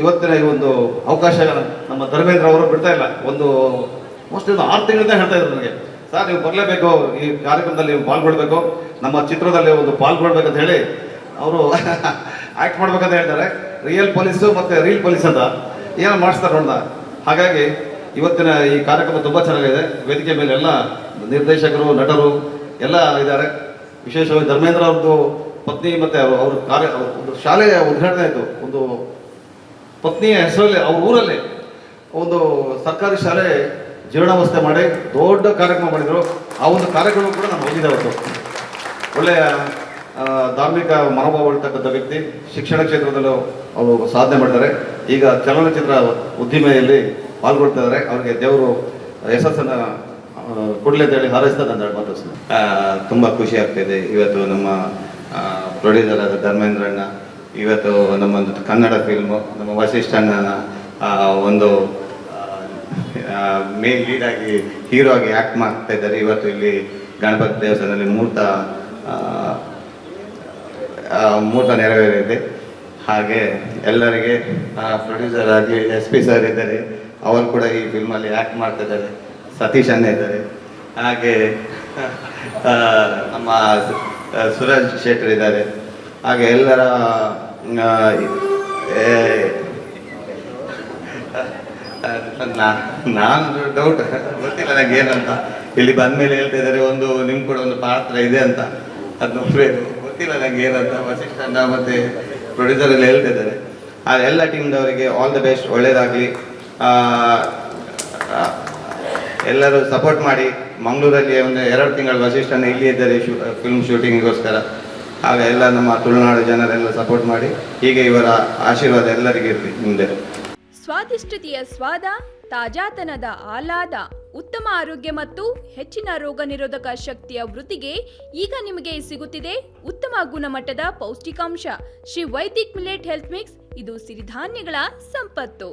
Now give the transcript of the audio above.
ಇವತ್ತಿನ ಈ ಒಂದು ಅವಕಾಶ ನಮ್ಮ ಧರ್ಮೇಂದ್ರ ಅವರು ಬಿಡ್ತಾ ಇಲ್ಲ. ಒಂದು ಮೋಸ್ಟ್ಲಿ ಒಂದು 6 ತಿಂಗಳಿಂದ ಹೇಳ್ತಾ ಇದ್ರು ನನಗೆ, ಸರ್ ನೀವು ಬರಲೇಬೇಕು, ಈ ಕಾರ್ಯಕ್ರಮದಲ್ಲಿ ನೀವು ಪಾಲ್ಗೊಳ್ಬೇಕು, ನಮ್ಮ ಚಿತ್ರದಲ್ಲಿ ಒಂದು ಪಾಲ್ಗೊಳ್ಬೇಕಂತ ಹೇಳಿ ಅವರು ಆ್ಯಕ್ಟ್ ಮಾಡ್ಬೇಕಂತ ಹೇಳ್ತಾರೆ. ರಿಯಲ್ ಪೊಲೀಸು ಮತ್ತು ರೀಲ್ ಪೊಲೀಸ್ ಅಂತ ಏನೋ ಮಾಡಿಸ್ತಾರೆ ನೋಡ್ದ. ಹಾಗಾಗಿ ಇವತ್ತಿನ ಈ ಕಾರ್ಯಕ್ರಮ ತುಂಬ ಚೆನ್ನಾಗಿದೆ. ವೇದಿಕೆ ಮೇಲೆ ಎಲ್ಲ ನಿರ್ದೇಶಕರು, ನಟರು ಎಲ್ಲ ಇದ್ದಾರೆ. ವಿಶೇಷವಾಗಿ ಧರ್ಮೇಂದ್ರ ಅವ್ರದ್ದು ಪತ್ನಿ ಮತ್ತು ಅವ್ರ ಒಂದು ಶಾಲೆಯ ಉದ್ಘಾಟನೆ ಆಯಿತು. ಒಂದು ಪತ್ನಿಯ ಹೆಸರಲ್ಲಿ ಅವ್ರ ಊರಲ್ಲಿ ಒಂದು ಸರ್ಕಾರಿ ಶಾಲೆ ಜೀರ್ಣಾವಸ್ಥೆ ಮಾಡಿ ದೊಡ್ಡ ಕಾರ್ಯಕ್ರಮ ಮಾಡಿದರು. ಆ ಒಂದು ಕಾರ್ಯಕ್ರಮ ಕೂಡ ನಾನು ಹೋಗಿದ್ದೆ ಅವತ್ತು. ಒಳ್ಳೆಯ ಧಾರ್ಮಿಕ ಮನೋಭಾವ ಇರ್ತಕ್ಕಂಥ ವ್ಯಕ್ತಿ, ಶಿಕ್ಷಣ ಕ್ಷೇತ್ರದಲ್ಲೂ ಅವರು ಸಾಧನೆ ಮಾಡಿದ್ದಾರೆ. ಈಗ ಚಲನಚಿತ್ರ ಉದ್ದಿಮೆಯಲ್ಲಿ ಪಾಲ್ಗೊಳ್ತಾ ಇದ್ದಾರೆ. ಅವರಿಗೆ ದೇವರು ಯಶಸ್ಸನ್ನು ಕೊಡಲಿ ಅಂತ ಹೇಳಿ ಹಾರೈಸ್ತಾ ನನ್ನ ಮಾತಾಡ್ತೀನಿ. ತುಂಬ ಖುಷಿ ಆಗ್ತಿದೆ. ಇವತ್ತು ನಮ್ಮ ಪ್ರೊಡ್ಯೂಸರ್ ಆದ ಧರ್ಮೇಂದ್ರಣ್ಣ ಇವತ್ತು ನಮ್ಮೊಂದು ಕನ್ನಡ ಫಿಲ್ಮು ನಮ್ಮ ವಸಿಷ್ಠಣ್ಣನ ಒಂದು ಮೇನ್ ಲೀಡ್ ಆಗಿ ಹೀರೋ ಆಗಿ ಆ್ಯಕ್ಟ್ ಮಾಡ್ತಾ ಇದ್ದಾರೆ. ಇವತ್ತು ಇಲ್ಲಿ ಗಣಪತಿ ದೇವಸ್ಥಾನದಲ್ಲಿ ಮೂರ್ತ ನೆರವೇರಿದೆ. ಹಾಗೆ ಎಲ್ಲರಿಗೆ ಪ್ರೊಡ್ಯೂಸರ್ ಆಗಿ SP ಸರ್ ಇದ್ದಾರೆ, ಅವರು ಕೂಡ ಈ ಫಿಲ್ಮಲ್ಲಿ ಆ್ಯಕ್ಟ್ ಮಾಡ್ತಾ ಇದ್ದಾರೆ. ಸತೀಶ್ ಅಣ್ಣ ಇದ್ದಾರೆ. ಹಾಗೆ ನಮ್ಮ ಸುರಾಜ್ ಶೆಟ್ಟರ್ ಇದ್ದಾರೆ. ಹಾಗೆ ಎಲ್ಲರ ನಾನು ಡೌಟ್ ಗೊತ್ತಿಲ್ಲ ನನಗೆ ಏನಂತ. ಇಲ್ಲಿ ಬಂದ ಮೇಲೆ ಹೇಳ್ತಾ ಇದ್ದಾರೆ ಒಂದು ನಿಮ್ಮ ಕೂಡ ಒಂದು ಪಾತ್ರ ಇದೆ ಅಂತ. ಅದು ನೋಡಬೇಕು, ಗೊತ್ತಿಲ್ಲ ನನಗೆ ಏನಂತ. ವಸಿಷ್ಠಣ್ಣ ಮತ್ತು ಪ್ರೊಡ್ಯೂಸರ್ ಎಲ್ಲ ಹೇಳ್ತಾ ಇದ್ದಾರೆ. ಆ ಎಲ್ಲ ಟೀಮ್ದವರಿಗೆ ಆಲ್ ದ ಬೆಸ್ಟ್, ಒಳ್ಳೇದಾಗಲಿ. ಎಲ್ಲರೂ ಸಪೋರ್ಟ್ ಮಾಡಿ. ಮಂಗಳೂರಲ್ಲಿ ಒಂದು 2 ತಿಂಗಳು ವಸಿಷ್ಠಣ್ಣ ಇಲ್ಲಿ ಇದ್ದಾರೆ ಫಿಲ್ಮ್ ಶೂಟಿಂಗಿಗೋಸ್ಕರ. ಆಗ ಎಲ್ಲ ನಮ್ಮ ತುಳುನಾಡು ಜನರೆಲ್ಲ ಸಪೋರ್ಟ್ ಮಾಡಿ. ಹೀಗೆ ಇವರ ಆಶೀರ್ವಾದ ಎಲ್ಲರಿಗೂ ಇರಲಿ ಮುಂದೆ. ಸ್ವಾದಿಷ್ಟತೆಯ ಸ್ವಾದ, ತಾಜಾತನದ ಆಹ್ಲಾದ, ಉತ್ತಮ ಆರೋಗ್ಯ ಮತ್ತು ಹೆಚ್ಚಿನ ರೋಗ ನಿರೋಧಕ ಶಕ್ತಿಯ ವೃದ್ಧಿಗೆ ಈಗ ನಿಮಗೆ ಸಿಗುತ್ತಿದೆ ಉತ್ತಮ ಗುಣಮಟ್ಟದ ಪೌಷ್ಟಿಕಾಂಶ. Shri Vaidik millet health mix. ಇದು ಸಿರಿಧಾನ್ಯಗಳ ಸಂಪತ್ತು.